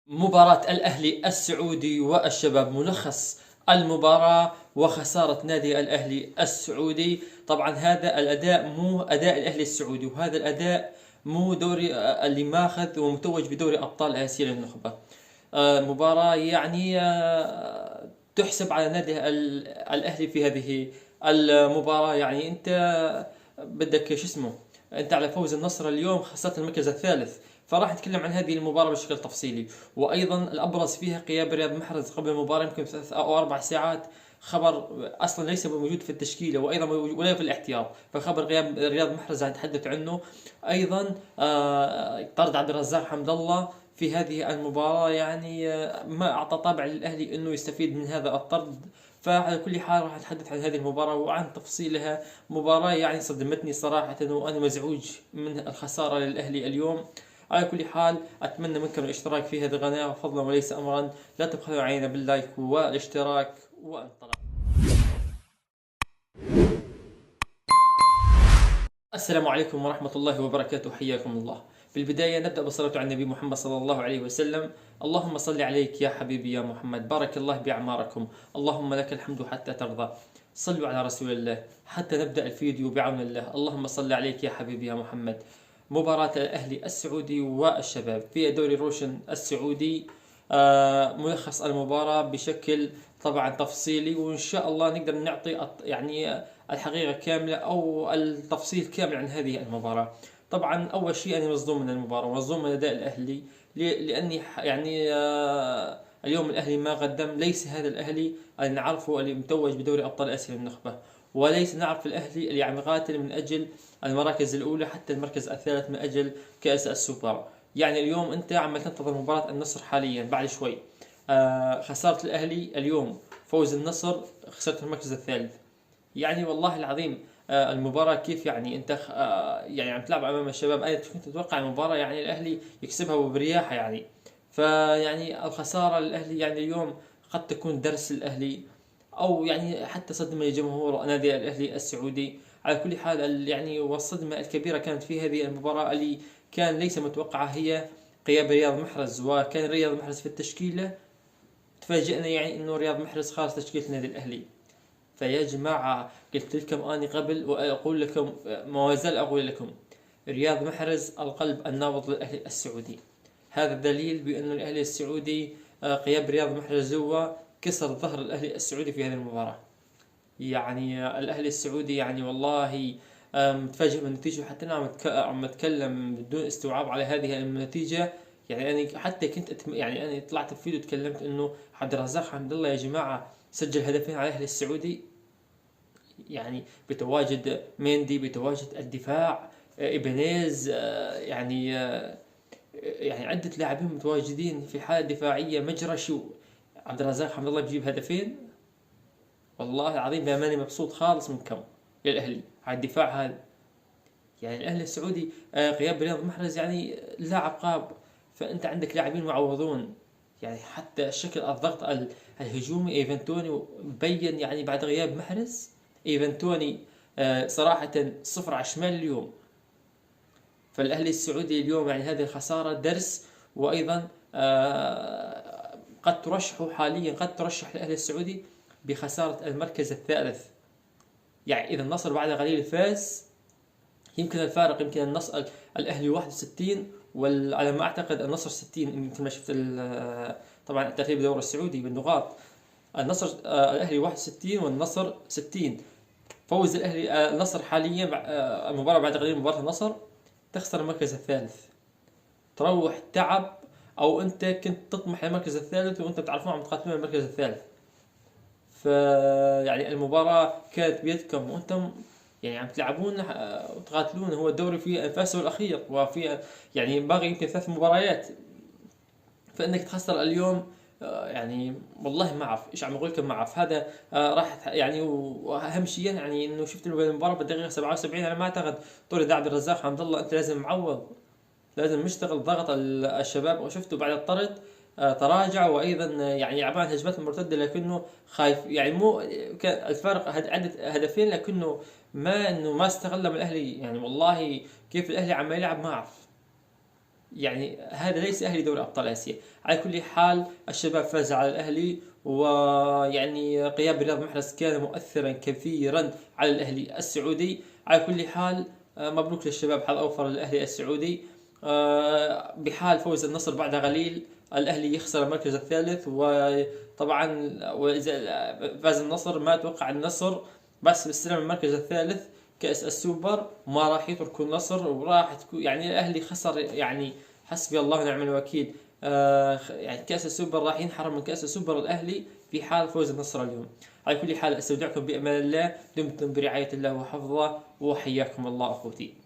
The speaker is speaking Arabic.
مباراة الأهلي السعودي والشباب، ملخص المباراة وخسارة نادي الأهلي السعودي. طبعا هذا الأداء مو أداء الأهلي السعودي، وهذا الأداء مو دوري اللي ماخذ ومتوج بدوري أبطال آسيا للنخبة. مباراة يعني تحسب على نادي الأهلي في هذه المباراة. يعني أنت بدك شو اسمه، أنت على فوز النصر اليوم خسرت المركز الثالث، فراح نتكلم عن هذه المباراة بشكل تفصيلي. وأيضا الأبرز فيها غياب رياض محرز قبل المباراة يمكن 3 أو 4 ساعات، خبر أصلا ليس موجود في التشكيلة وأيضا ولا في الاحتياط، فخبر غياب رياض محرز نتحدث عنه. أيضا طرد عبد الرزاق حمد الله في هذه المباراة، يعني ما أعطى طابع للأهلي أنه يستفيد من هذا الطرد. فعلى كل حال راح نتحدث عن هذه المباراة وعن تفصيلها. مباراة يعني صدمتني صراحة، وأنا مزعوج من الخسارة للأهلي اليوم. على كل حال أتمنى منكم الاشتراك في هذه القناة فضلا وليس أمرا، لا تبخلوا علينا باللايك والاشتراك وانطلق. السلام عليكم ورحمة الله وبركاته، حياكم الله. بالبداية نبدأ بالصلاة على النبي محمد صلى الله عليه وسلم. اللهم صل عليك يا حبيبي يا محمد، بارك الله بأعماركم، اللهم لك الحمد حتى ترضى. صلوا على رسول الله. حتى نبدأ الفيديو بعون الله. اللهم صل عليك يا حبيبي يا محمد. مباراة الأهلي السعودي والشباب في دوري روشن السعودي. ملخص المباراة بشكل طبعا تفصيلي، وإن شاء الله نقدر نعطي يعني الحقيقة كاملة أو التفصيل كامل عن هذه المباراة. طبعا أول شيء أنا مصدوم من المباراة، مصدوم من أداء الأهلي، لأني يعني اليوم الأهلي ما قدم. ليس هذا الأهلي اللي نعرفه اللي متوج بدوري أبطال آسيا للنخبة، وليس نعرف الأهلي اللي عم يقاتل من أجل المراكز الأولى حتى المركز الثالث من أجل كأس السوبر. يعني اليوم أنت عم تنتظر مباراة النصر حاليا بعد شوي. خسارة الأهلي اليوم، فوز النصر، خسرت المركز الثالث. يعني والله العظيم المباراة كيف يعني أنت يعني عم تلعب أمام الشباب. أنا كنت أتوقع المباراة يعني الأهلي يكسبها وبرياحة يعني. فيعني الخسارة للأهلي يعني اليوم قد تكون درس للأهلي، أو يعني حتى صدمة لجمهور نادي الأهلي السعودي. على كل حال يعني والصدمة الكبيرة كانت في هذه المباراة اللي كان ليس متوقعة، هي غياب رياض محرز. وكان رياض محرز في التشكيلة، تفاجئنا يعني انه رياض محرز خارج تشكيلة النادي الاهلي. فيا جماعة قلت لكم اني قبل واقول لكم ما زال اقول لكم، رياض محرز القلب النابض للاهلي السعودي. هذا دليل بأن الأهلي السعودي غياب رياض محرز هو كسر ظهر الأهلي السعودي في هذه المباراة. يعني الأهلي السعودي يعني والله متفاجئ من النتيجة. حتى أنا عم أتكلم بدون استوعاب على هذه النتيجة. يعني أنا حتى يعني أنا طلعت في فيديو تكلمت إنه عبد الرزاق حمد الله يا جماعة سجل هدفين على الأهلي السعودي، يعني بتواجد ميندي، بتواجد الدفاع إيبانيز، يعني عدة لاعبين متواجدين في حالة دفاعية مجرى شو. عبد الرزاق حمد الله بيجيب هدفين، والله العظيم بأماني مبسوط خالص منكم يا الأهلي على الدفاع هذا. يعني الأهلي السعودي غياب رياض محرز يعني لاعب قاب، فأنت عندك لاعبين معوضون. يعني حتى شكل الضغط الهجومي ايفنتوني بين يعني بعد غياب محرز. ايفنتوني صراحة صفر على الشمال اليوم. فالأهلي السعودي اليوم يعني هذه الخسارة درس. وأيضا قد ترشحوا حاليا، قد ترشح الأهلي السعودي بخسارة المركز الثالث. يعني إذا النصر بعد قليل فاز، يمكن الفارق، يمكن النصر الأهلي 61 وعلى ما أعتقد النصر 60، يمكن ما شفت طبعا الترتيب الدوري السعودي بالنقاط. النصر الأهلي 61 والنصر 60. فوز الأهلي النصر حاليا المباراة بعد قليل، مباراة النصر تخسر المركز الثالث، تروح تعب، او انت كنت تطمح للمركز الثالث وانت تعرفون عم تقاتلون المركز الثالث. يعني المباراة كانت بيدكم وانتم يعني عم تلعبون وتقاتلون. هو الدوري في انفاسه الاخير، وفي يعني باقي يمكن 3 مباريات. فانك تخسر اليوم يعني والله ما اعرف ايش عم اقول لكم، ما اعرف هذا راح يعني. واهم شيء يعني انه شفت المباراه بالدقيقه 77 انا ما اعتقد طول عبد الرزاق حمد الله انت لازم معوض، لازم نشتغل ضغط الشباب. وشفته بعد الطرد تراجع، وايضا يعني يلعبان هجمات المرتده لكنه خايف. يعني مو كان الفارق عدة هدفين، لكنه ما انه ما استغل من الاهلي. يعني والله كيف الاهلي عم يلعب ما اعرف. يعني هذا ليس أهلي دوري أبطال آسيا. على كل حال الشباب فاز على الأهلي، ويعني غياب رياض محرز كان مؤثرا كثيرا على الأهلي السعودي. على كل حال مبروك للشباب، حظ أوفر للأهلي السعودي. بحال فوز النصر بعد قليل الأهلي يخسر المركز الثالث، وطبعا وإذا فاز النصر ما أتوقع النصر بس باستلام المركز الثالث كأس السوبر ما راح يتركوا النصر، وراح تكون يعني الأهلي خسر، يعني حسبي الله ونعم الوكيل. يعني كأس السوبر راح ينحرم من كأس السوبر الأهلي في حال فوز النصر اليوم. على كل حال استودعكم بأمان الله، دمتم برعاية الله وحفظه، وحياكم الله أخوتي.